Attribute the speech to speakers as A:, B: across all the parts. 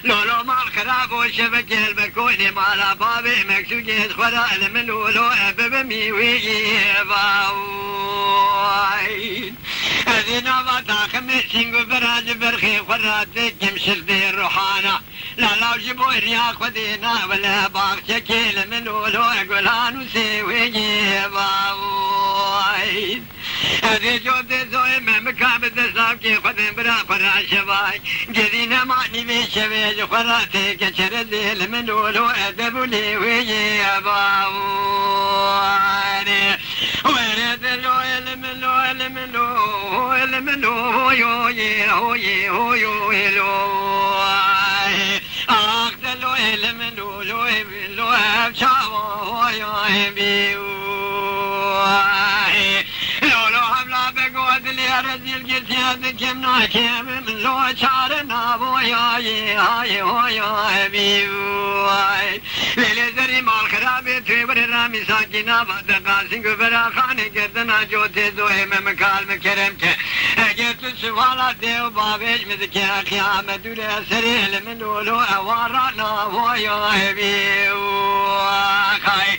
A: Lolo mal kharabo shebekel be koine mala babe meksuge khara elemelo lo bebe mi wi ba adina vata khame singo baraj berkhe khara te kemshir de ruhana la la jibo riya khadina wala ba chekel elemelo lo golanu se wi ba ade jo de zoe me mekabe de sabke khadin bara para shabai gedina ma ni me shebe Farate che c'era del menolo e debole weye abavane Where the elemento yo ye ho ye ho yo elo Ah the lo elemento lo have chavo yo be Lolo habla bego adli arazil getiad kemna kem lo charna boya ye ay hoya bi lele zari mal kharabe thebre rami sakina badaka singh bara khane ketna jote do em kal me kerem ke get swala dev babe me kya qiyamat ule sare men lo awara na hoya bi khai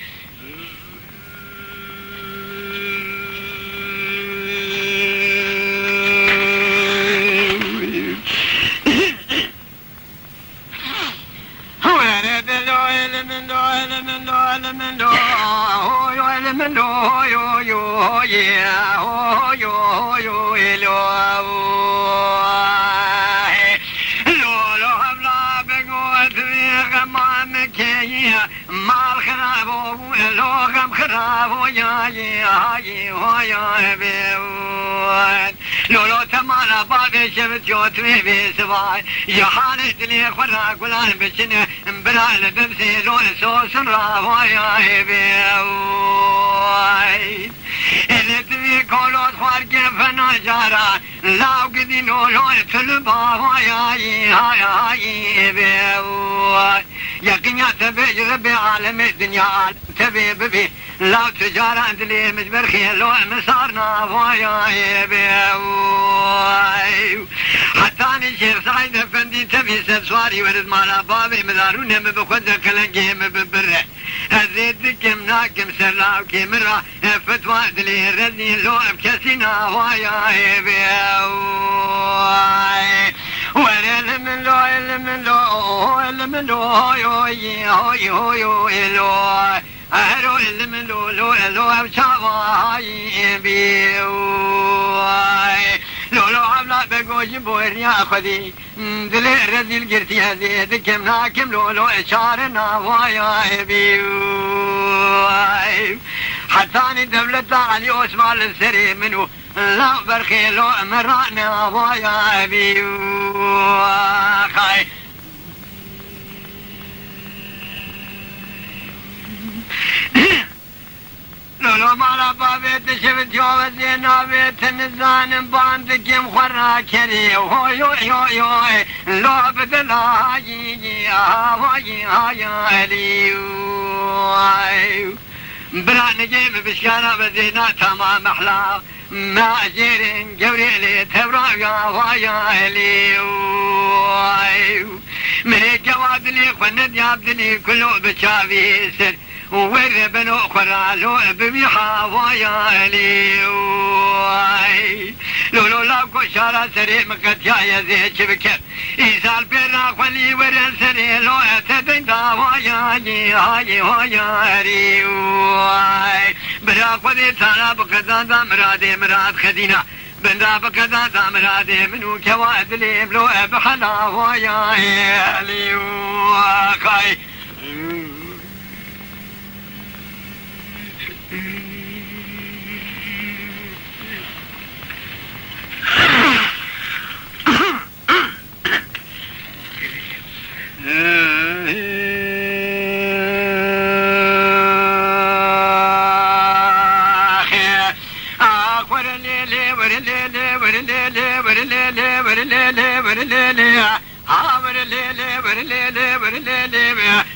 A: Lolo tamala bade shevet yo tve besvay yahane dile khara gulan bechine bral bemse lo so sunra vaya hebe ele tve kolot khar ke fana jara law gidi no lo tul ba vaya yi hebe yakinya tabe rabbi alam dunya tabe bibi law tijara dile mejber khelo مسارنا ويا بيو حتى نشير سعيد فندي تبي سبسواري ورد مالا بابي مدارون بخذ كلنجهم ببره هزيد كم ناكم سلاو كمرة فتوى دلي ردني لو بكسينا ويا بيو ولا من لو يو أهرو لو أبشاواي بيواي لو عملا بقوش بوريا خدي دلي رزيل قرتي هزيد كم ناكم لو إشارنا وايا بيواي حتاني دولة علي أسمال السري منو لا برخي لو مرانا وايا بيواي لولو مالا بابي تشف جوز نابي تنزان باند كم خرا كري هوي هوي هوي لو بدلا هاي هاي برا نجيب بشكانا بدينا تمام احلام ما أجيرين جوري لي تبرع وايا لي من الجواد لي خند يابدني كله بشافي سر وور بنو خرالو بميحا وايا لي لولو لاكو شارع سري مكتيا يزي شبكت إيسال بيرنا خلي ورن سري لو اتدين دا وايا لي هاي وايا لي برا خذي تانا بكذا دا مراد خدينا بندا بكذا دا مراد منو كواد لي بلو بحلا وايا لي واكاي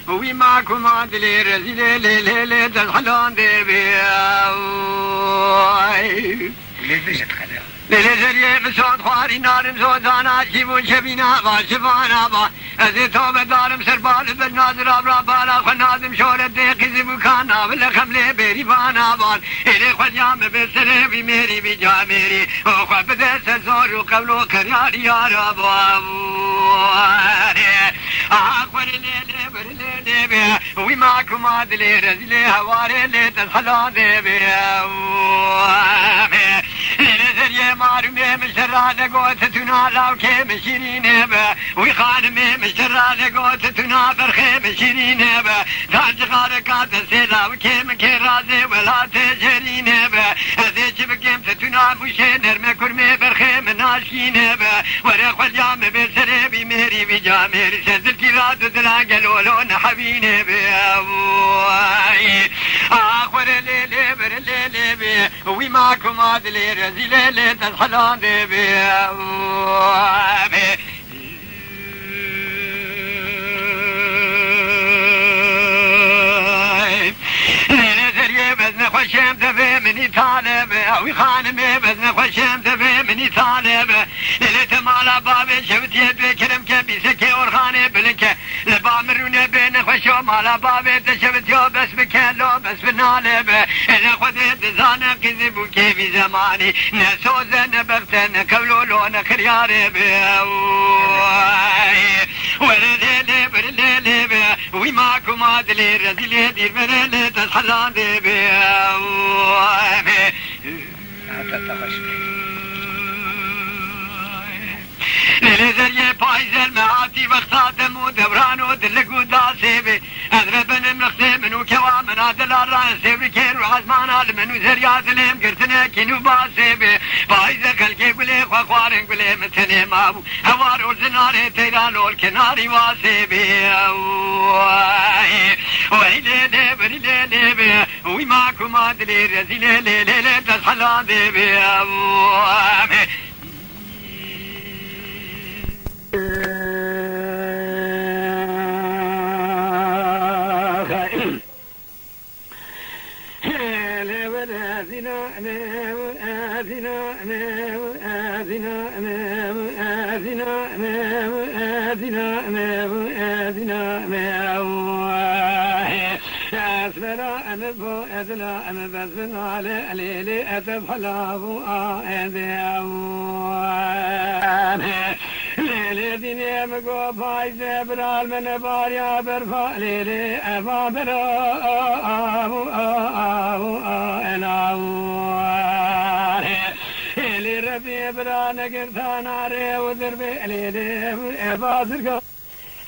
A: وي معكم عدلي رزيلي لي لي تزحلون دي للزرية بسود خواري نارم سودانا شيبون شبينا با شفانا با ازي توبة دارم سربال بالناظر ابرا بالا خنادم شورة ديقي زبكانا بالخم لي بيري بانا بان إلي خجام بسره بي ميري بي جا ميري وخواب بدس زور وقبلو كرياري يا رب آخور ليلي برليلي بي وي معكم عدلي رزيلي هواري لي تسحلان دي بي للزرية معلومة مشترانة قوت تنا لاوكي مشيرين با وي خانمي مشترانة قوت تنا فرخي مشيرين با تاج غاركات سيلاوكي مكي رازي ولا تجرين با ازي شبكيم تنا بوشي نرمي كرمي فرخي مناشين با ورق والجام بسري بميري بجاميري سزلتي راد دلاغ لولون حبين با آخور ليلي برليلي بي وي معكم عدلي رزيلي لي تزحلان دي بي بزن خوشم تفي مني طالب وي خانمي بزن خوشم تفي مني طالب ليلة مالا بابي شفت يد كرم كبي سكي ورخاني بلنك لبامروني بين خوشو مالا بابي تشفت يو بس بكالو بس بنالب انا خذيت زانا كذب كيفي زماني نسوزا نبغتن كولولون خرياري ولليلي برليلي وي معكم عدلي رزيلي دير برلي تسحلان دي بي للزرية بايزل معاتي وقتاتم ودوران ودلق وداسيبي أذربن ملخسي منو كوا من عدل الرأسي بكير وعزمان منو زريات لهم قرتنا كينو باسيبي بايزل خلقي قلي خوارن قلي متني مابو هوار والزناري تيران والكناري واسيبي ويلي ليبر ليبي وي معكم عدلي رزيلي ليلي تسحلان ديبي أدنى أنا بزن على ليلي أتبحلاب ليلي دنيا مقو باي زبرال من باريا برفا ليلي أفا برا أنا ليلي ربي برا نقرتان عري وذربي ليلي أفا زرقا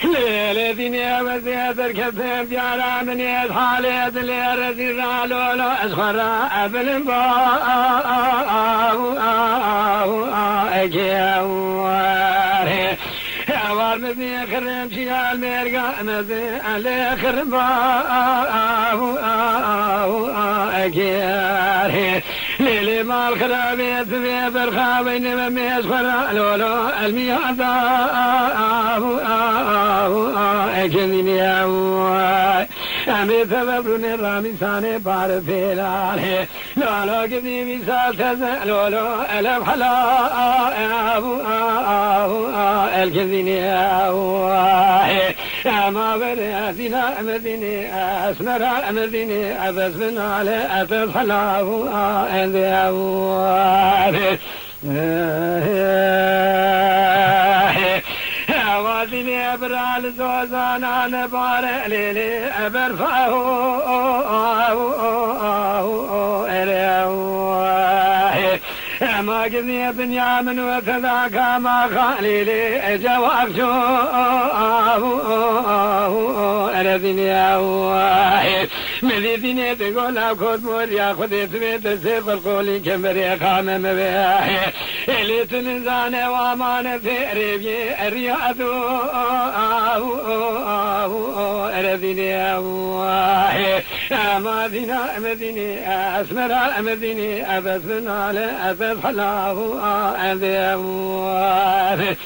A: ليلة دنيا وزيادر كثير جارا من يدحالي أدلي رزي رالولو أسخرا أبل باو أجيواري مارمدين خرم شيال ميرقا مزين علي خربا أكير ليلي مال خرابيت في برخاوين مميز خرا لولو الميادا أكيني أمي ثببرني رامي ساني بار فيلالي لولو كذي مثال تزن لولو ألف حلا الكذيني أما برياتنا أمديني أسمر أمديني أبس من على أبس حلاه أندي أواديني أبرال زوزانا نبار ليلي أبرفعه ما قذي بنيامن وكذاك ما خالي جواب شو أردني مذيبني تقول أخذ موريا خذي تبيت السيف القولي كمبري خامم بياهي إلي تنزان وامان في ريبي الرياض أردني أمادينا أمديني أسمر أمديني أبس من على أبس حلاه أذي أموار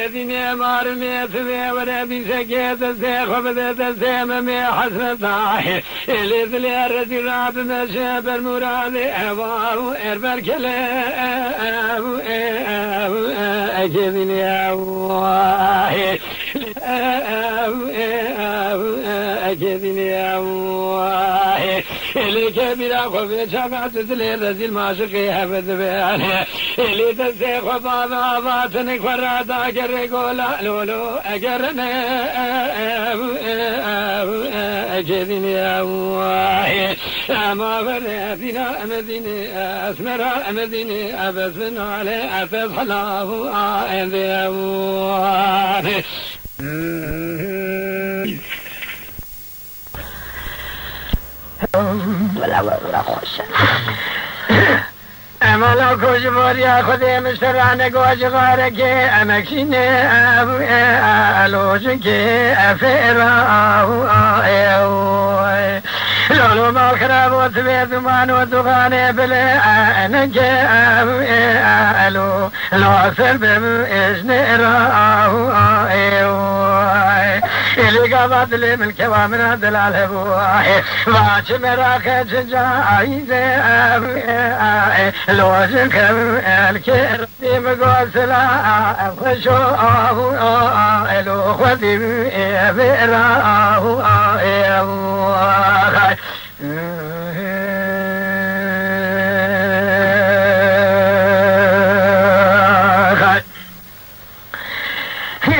A: الذين مارمي ثبي وربي سكيت السيخ وبدت السيممي حسنتاه اللي ذلي الرجل بمشاب المراد أباه إربر كلاه أجذني أواه أجذني أواه اللي كبير أخوة شفعت ذلي الرجل ما شقيها بذبيانه اللي تسيخ وبابا باتنك ورادا كرقولا لولو أجرنا أجذني أواه أما فرياتنا أمديني أسمر أمديني أبس من علي أبس حلاه أنذي أواه
B: ولا خوش
A: أملا كوش بوريا خذي مشتران كوش غارك أمكشين ألوشك أفيرا لولو ما خراب وثبيت مان ودغاني بلي أنك ألو لو أسر بإشنرا إلي قابات لي من كوامنا دلال هبوه واش مراك جايزة لوجك الكير بقوسلا خشو لو خدي بيراه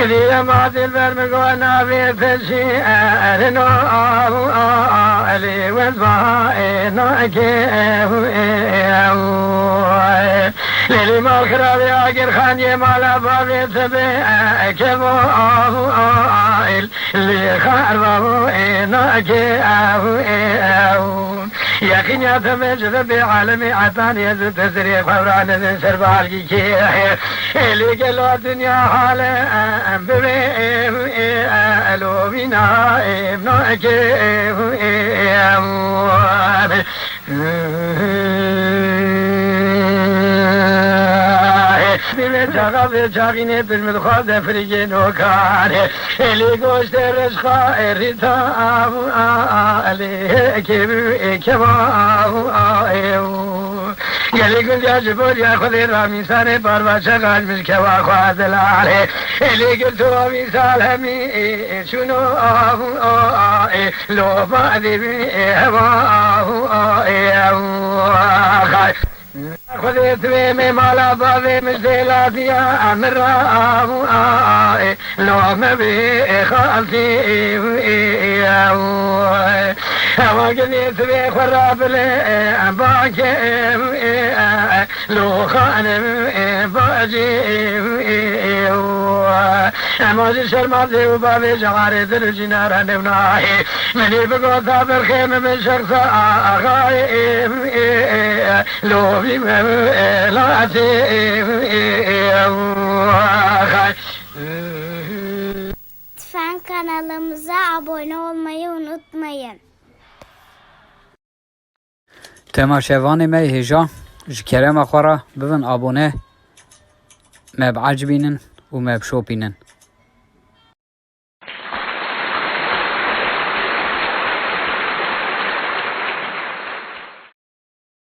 A: هذه ما تلبر مقوانا في تشيئر نوع علي وزبائنا كيف للي ما الخراب ياقر خان يمالا بابي تبيع كيفو اللي خاربو إنا كيف يقين يا تمجد بعالمي عطاني يزد تسريق فوران ذن سربالكي كيح اللي قلوا الدنيا حالي ألو بنا ابن كيف بمتغى بتغيني بالمدخل فريقين وكاره اللي قوشت الرزقاء الرتاب عليه كيف يلي قلت يا جبور يا خذي رامي ساني باربا شغال بالكوا خواد العالي اللي قلت رامي سالهمي شنو لو بعدي خذي ثويمي مالا بابي مجدلات يا أمرا لو ما بي خالتي وقني سبي خراب باكي لو خان باجي امازي شرمازي وبابي جغاري درجنا رنبناهي مني بقو ثابر خيم من شخص اغاي لو بي لاتي
B: Lütfen kanalımıza abone olmayı unutmayın.
C: تماشاواني مي هجا جكرم اخورا ببن ابونه ما بعجبينن وما بشوبينن